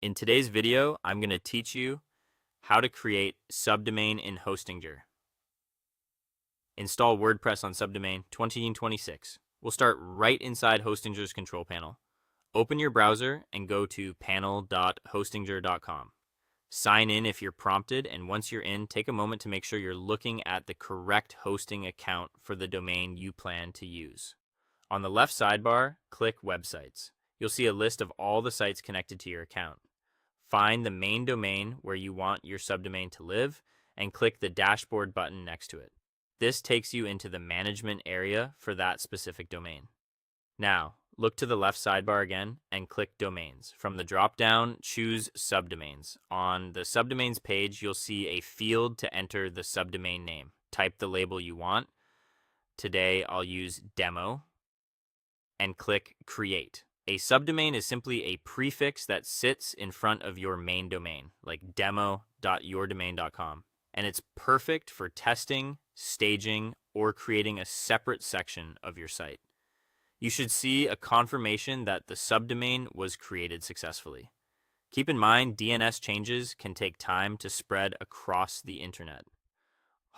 In today's video, I'm going to teach you how to create Subdomain in Hostinger. Install WordPress on Subdomain 2026. We'll start right inside Hostinger's control panel. Open your browser and go to panel.hostinger.com. Sign in if you're prompted, and once you're in, take a moment to make sure you're looking at the correct hosting account for the domain you plan to use. On the left sidebar, click Websites. You'll see a list of all the sites connected to your account. Find the main domain where you want your subdomain to live and click the dashboard button next to it. This takes you into the management area for that specific domain. Now, look to the left sidebar again and click Domains. From the drop-down, choose Subdomains. On the Subdomains page, you'll see a field to enter the subdomain name. Type the label you want. Today, I'll use Demo and click Create. A subdomain is simply a prefix that sits in front of your main domain, like demo.yourdomain.com, and it's perfect for testing, staging, or creating a separate section of your site. You should see a confirmation that the subdomain was created successfully. Keep in mind, DNS changes can take time to spread across the internet.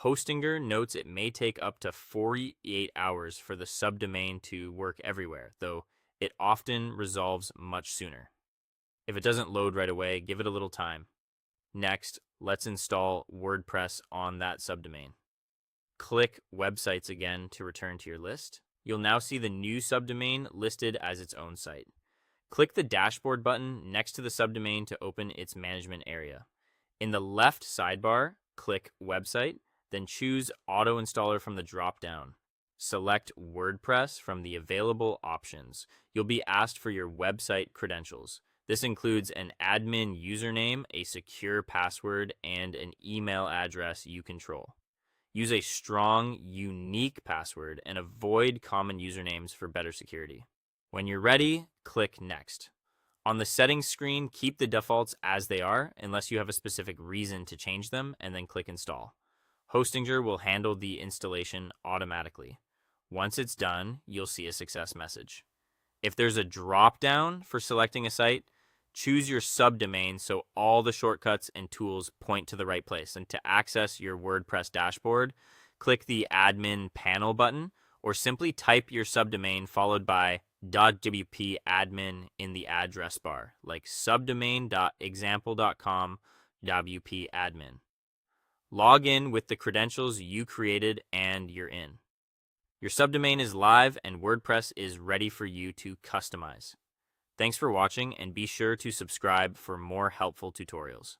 Hostinger notes it may take up to 48 hours for the subdomain to work everywhere, though it often resolves much sooner. If it doesn't load right away, give it a little time. Next, let's install WordPress on that subdomain. Click Websites again to return to your list. You'll now see the new subdomain listed as its own site. Click the dashboard button next to the subdomain to open its management area. In the left sidebar, click Website, then choose Auto Installer from the drop-down. Select WordPress from the available options. You'll be asked for your website credentials. This includes an admin username, a secure password, and an email address you control. Use a strong, unique password and avoid common usernames for better security. When you're ready, click Next. On the settings screen, keep the defaults as they are unless you have a specific reason to change them, and then click Install. Hostinger will handle the installation automatically. Once it's done, you'll see a success message. If there's a drop-down for selecting a site, choose your subdomain so all the shortcuts and tools point to the right place. And to access your WordPress dashboard, click the Admin Panel button, or simply type your subdomain followed by .wp admin in the address bar, like subdomain.example.com wp admin. Log in with the credentials you created and you're in. Your subdomain is live and WordPress is ready for you to customize. Thanks for watching, and be sure to subscribe for more helpful tutorials.